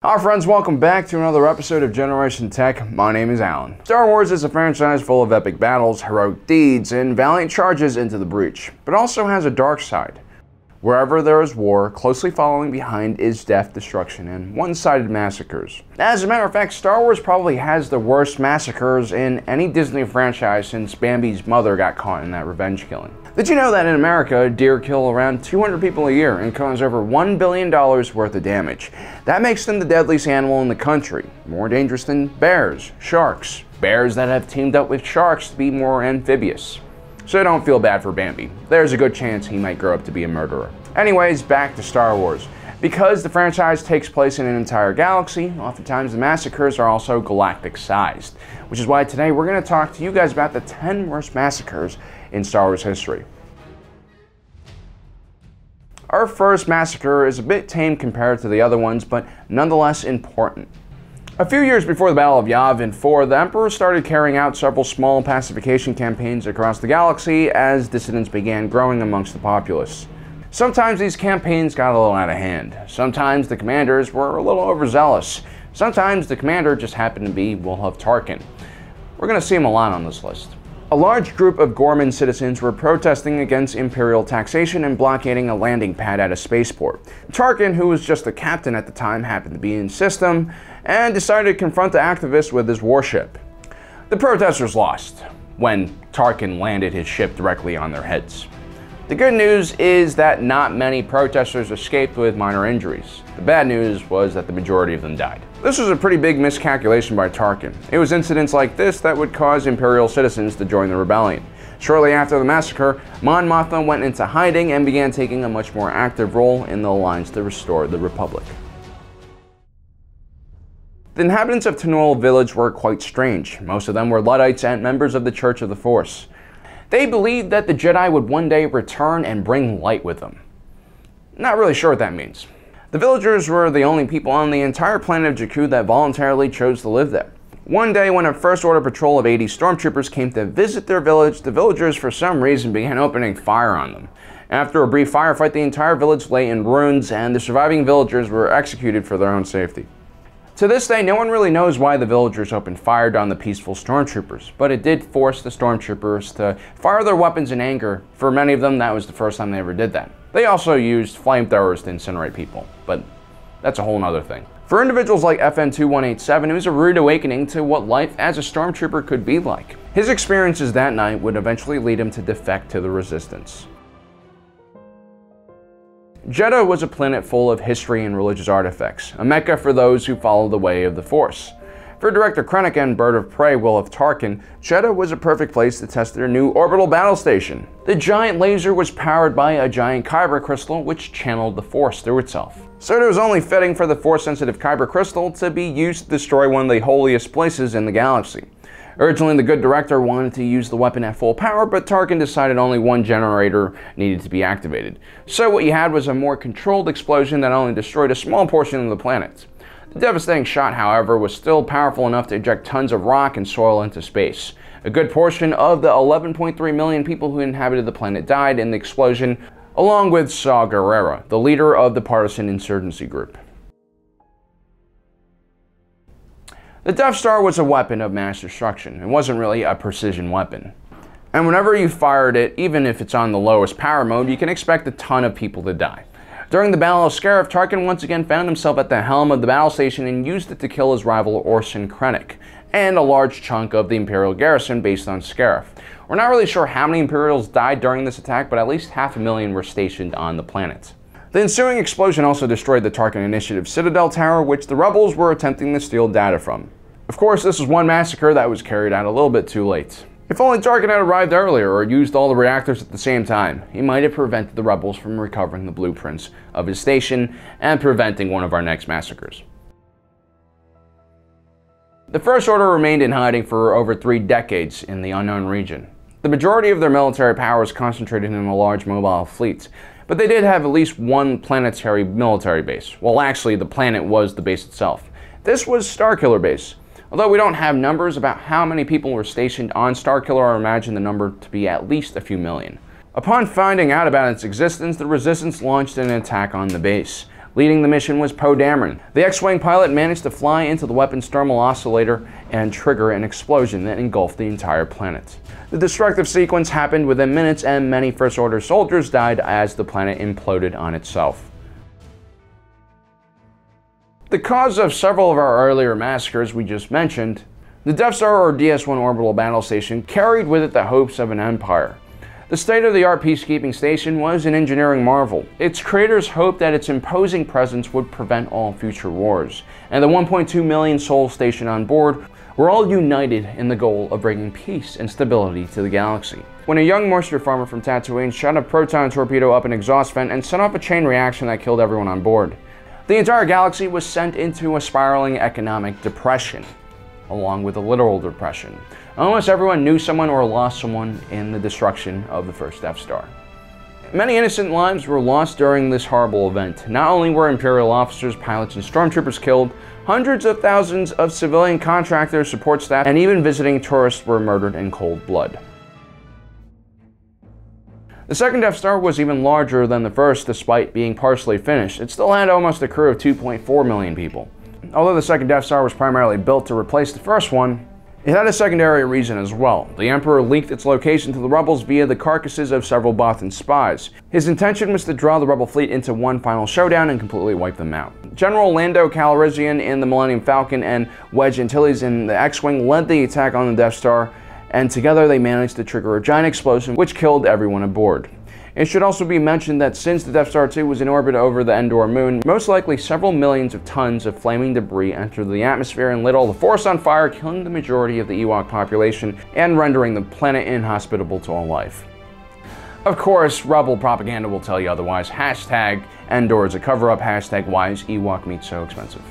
Hi friends, welcome back to another episode of Generation Tech. My name is Alan. Star Wars is a franchise full of epic battles, heroic deeds, and valiant charges into the breach, but also has a dark side. Wherever there is war, closely following behind is death, destruction, and one-sided massacres. As a matter of fact, Star Wars probably has the worst massacres in any Disney franchise since Bambi's mother got caught in that revenge killing. Did you know that in America, deer kill around 200 people a year and cause over $1 billion worth of damage? That makes them the deadliest animal in the country, more dangerous than bears, sharks, bears that have teamed up with sharks to be more amphibious. So don't feel bad for Bambi. There's a good chance he might grow up to be a murderer. Anyways, back to Star Wars. Because the franchise takes place in an entire galaxy, oftentimes the massacres are also galactic-sized, which is why today we're going to talk to you guys about the 10 worst massacres in Star Wars history. Our first massacre is a bit tame compared to the other ones, but nonetheless important. A few years before the Battle of Yavin 4, the Emperor started carrying out several small pacification campaigns across the galaxy as dissidents began growing amongst the populace. Sometimes these campaigns got a little out of hand. Sometimes the commanders were a little overzealous. Sometimes the commander just happened to be Wilhuff Tarkin. We're going to see him a lot on this list. A large group of Gorman citizens were protesting against imperial taxation and blockading a landing pad at a spaceport. Tarkin, who was just a captain at the time, happened to be in system and decided to confront the activists with his warship. The protesters lost when Tarkin landed his ship directly on their heads. The good news is that not many protesters escaped with minor injuries. The bad news was that the majority of them died. This was a pretty big miscalculation by Tarkin. It was incidents like this that would cause Imperial citizens to join the rebellion. Shortly after the massacre, Mon Mothma went into hiding and began taking a much more active role in the alliance to restore the Republic. The inhabitants of Tanul village were quite strange. Most of them were Luddites and members of the Church of the Force. They believed that the Jedi would one day return and bring light with them. Not really sure what that means. The villagers were the only people on the entire planet of Jakku that voluntarily chose to live there. One day when a First Order patrol of 80 stormtroopers came to visit their village, the villagers for some reason began opening fire on them. After a brief firefight, the entire village lay in ruins and the surviving villagers were executed for their own safety. To this day, no one really knows why the villagers opened fire on the peaceful stormtroopers, but it did force the stormtroopers to fire their weapons in anger. For many of them, that was the first time they ever did that. They also used flamethrowers to incinerate people, but that's a whole nother thing. For individuals like FN-2187, it was a rude awakening to what life as a stormtrooper could be like. His experiences that night would eventually lead him to defect to the Resistance. Jedha was a planet full of history and religious artifacts, a mecca for those who follow the way of the Force. For director Krennic and Bird of Prey Wilhuff Tarkin, Jedha was a perfect place to test their new orbital battle station. The giant laser was powered by a giant kyber crystal which channeled the Force through itself. So it was only fitting for the Force-sensitive kyber crystal to be used to destroy one of the holiest places in the galaxy. Originally, the good director wanted to use the weapon at full power, but Tarkin decided only one generator needed to be activated. So what you had was a more controlled explosion that only destroyed a small portion of the planet. The devastating shot, however, was still powerful enough to eject tons of rock and soil into space. A good portion of the 11.3 million people who inhabited the planet died in the explosion, along with Saw Gerrera, the leader of the partisan insurgency group. The Death Star was a weapon of mass destruction. It wasn't really a precision weapon. And whenever you fired it, even if it's on the lowest power mode, you can expect a ton of people to die. During the Battle of Scarif, Tarkin once again found himself at the helm of the battle station and used it to kill his rival Orson Krennic, and a large chunk of the Imperial garrison based on Scarif. We're not really sure how many Imperials died during this attack, but at least 500,000 were stationed on the planet. The ensuing explosion also destroyed the Tarkin Initiative Citadel Tower, which the rebels were attempting to steal data from. Of course, this is one massacre that was carried out a little bit too late. If only Tarkin had arrived earlier or used all the reactors at the same time, he might have prevented the rebels from recovering the blueprints of his station and preventing one of our next massacres. The First Order remained in hiding for over 3 decades in the unknown region. The majority of their military power was concentrated in a large mobile fleet, but they did have at least one planetary military base. Well, actually, the planet was the base itself. This was Starkiller Base. Although we don't have numbers about how many people were stationed on Starkiller, I imagine the number to be at least a few million. Upon finding out about its existence, the Resistance launched an attack on the base. Leading the mission was Poe Dameron. The X-Wing pilot managed to fly into the weapon's thermal oscillator and trigger an explosion that engulfed the entire planet. The destructive sequence happened within minutes, and many First Order soldiers died as the planet imploded on itself. The cause of several of our earlier massacres we just mentioned, the Death Star or DS-1 orbital battle station carried with it the hopes of an empire. The state-of-the-art peacekeeping station was an engineering marvel. Its creators hoped that its imposing presence would prevent all future wars, and the 1.2 million souls stationed on board were all united in the goal of bringing peace and stability to the galaxy. When a young moisture farmer from Tatooine shot a proton torpedo up an exhaust vent and set off a chain reaction that killed everyone on board, the entire galaxy was sent into a spiraling economic depression, along with a literal depression. Almost everyone knew someone or lost someone in the destruction of the first Death Star. Many innocent lives were lost during this horrible event. Not only were Imperial officers, pilots, and stormtroopers killed, hundreds of thousands of civilian contractors, support staff, and even visiting tourists were murdered in cold blood. The second Death Star was even larger than the first, despite being partially finished. It still had almost a crew of 2.4 million people. Although the second Death Star was primarily built to replace the first one, it had a secondary reason as well. The Emperor leaked its location to the rebels via the carcasses of several Bothan spies. His intention was to draw the rebel fleet into one final showdown and completely wipe them out. General Lando Calrissian in the Millennium Falcon and Wedge Antilles in the X-Wing led the attack on the Death Star, and together they managed to trigger a giant explosion which killed everyone aboard. It should also be mentioned that since the Death Star 2 was in orbit over the Endor moon, most likely several millions of tons of flaming debris entered the atmosphere and lit all the Force on fire, killing the majority of the Ewok population and rendering the planet inhospitable to all life. Of course, Rebel propaganda will tell you otherwise. Hashtag Endor is a cover-up, hashtag why is Ewok meat so expensive.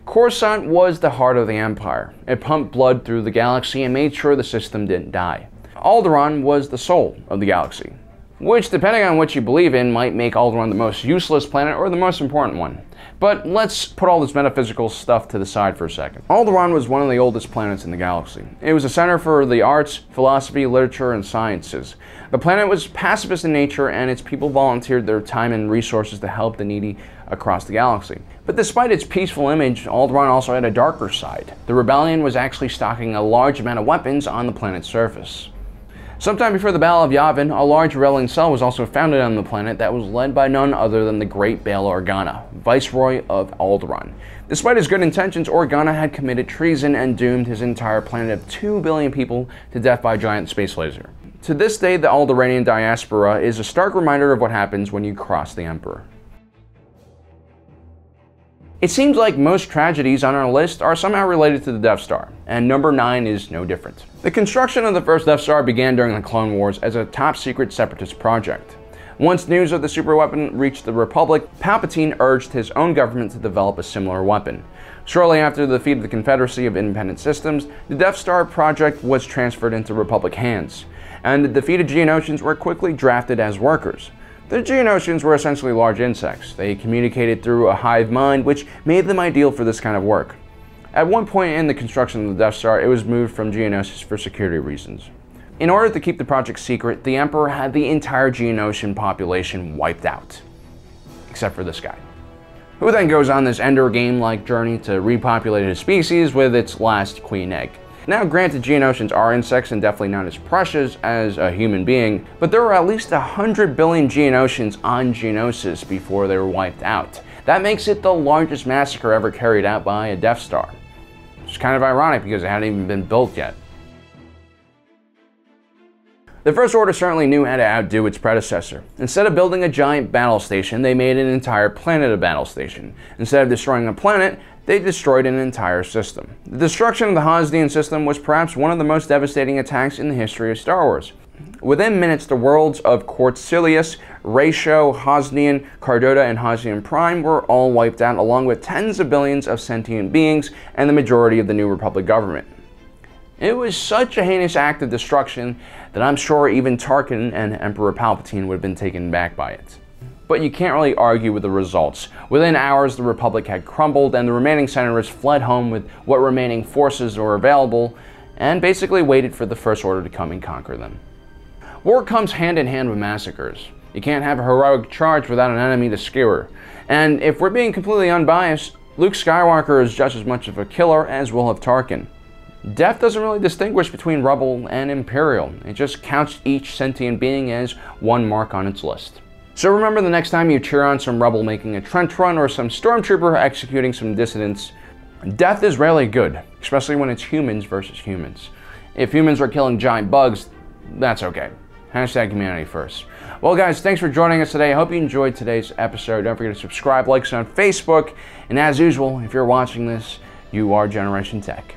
Coruscant was the heart of the Empire. It pumped blood through the galaxy and made sure the system didn't die. Alderaan was the soul of the galaxy, which, depending on what you believe in, might make Alderaan the most useless planet or the most important one. But let's put all this metaphysical stuff to the side for a second. Alderaan was one of the oldest planets in the galaxy. It was a center for the arts, philosophy, literature, and sciences. The planet was pacifist in nature, and its people volunteered their time and resources to help the needy across the galaxy. But despite its peaceful image, Alderaan also had a darker side. The rebellion was actually stocking a large amount of weapons on the planet's surface. Sometime before the Battle of Yavin, a large rebellion cell was also founded on the planet that was led by none other than the great Bail Organa, Viceroy of Alderaan. Despite his good intentions, Organa had committed treason and doomed his entire planet of 2 billion people to death by a giant space laser. To this day, the Alderaanian diaspora is a stark reminder of what happens when you cross the Emperor. It seems like most tragedies on our list are somehow related to the Death Star, and number 9 is no different. The construction of the first Death Star began during the Clone Wars as a top-secret separatist project. Once news of the superweapon reached the Republic, Palpatine urged his own government to develop a similar weapon. Shortly after the defeat of the Confederacy of Independent Systems, the Death Star project was transferred into Republic hands, and the defeated Geonosians were quickly drafted as workers. The Geonosians were essentially large insects. They communicated through a hive mind, which made them ideal for this kind of work. At one point in the construction of the Death Star, it was moved from Geonosis for security reasons. In order to keep the project secret, the Emperor had the entire Geonosian population wiped out, except for this guy, who then goes on this Ender game-like journey to repopulate his species with its last queen egg. Now granted, Geonosians are insects and definitely not as precious as a human being, but there were at least 100 billion Geonosians on Geonosis before they were wiped out. That makes it the largest massacre ever carried out by a Death Star. It's kind of ironic because it hadn't even been built yet. The First Order certainly knew how to outdo its predecessor. Instead of building a giant battle station, they made an entire planet a battle station. Instead of destroying a planet, they destroyed an entire system. The destruction of the Hosnian system was perhaps one of the most devastating attacks in the history of Star Wars. Within minutes, the worlds of Cortilius, Ratio, Hosnian, Cardota, and Hosnian Prime were all wiped out, along with tens of billions of sentient beings and the majority of the New Republic government. It was such a heinous act of destruction that I'm sure even Tarkin and Emperor Palpatine would have been taken back by it. But you can't really argue with the results. Within hours, the Republic had crumbled, and the remaining senators fled home with what remaining forces were available, and basically waited for the First Order to come and conquer them. War comes hand in hand with massacres. You can't have a heroic charge without an enemy to skewer. And if we're being completely unbiased, Luke Skywalker is just as much of a killer as will have Tarkin. Death doesn't really distinguish between Rebel and Imperial. It just counts each sentient being as one mark on its list. So remember, the next time you cheer on some Rebel making a trench run or some Stormtrooper executing some dissidents, death is rarely good, especially when it's humans versus humans. If humans are killing giant bugs, that's okay. Hashtag humanity first. Well guys, thanks for joining us today. I hope you enjoyed today's episode. Don't forget to subscribe, like us on Facebook, and as usual, if you're watching this, you are Generation Tech.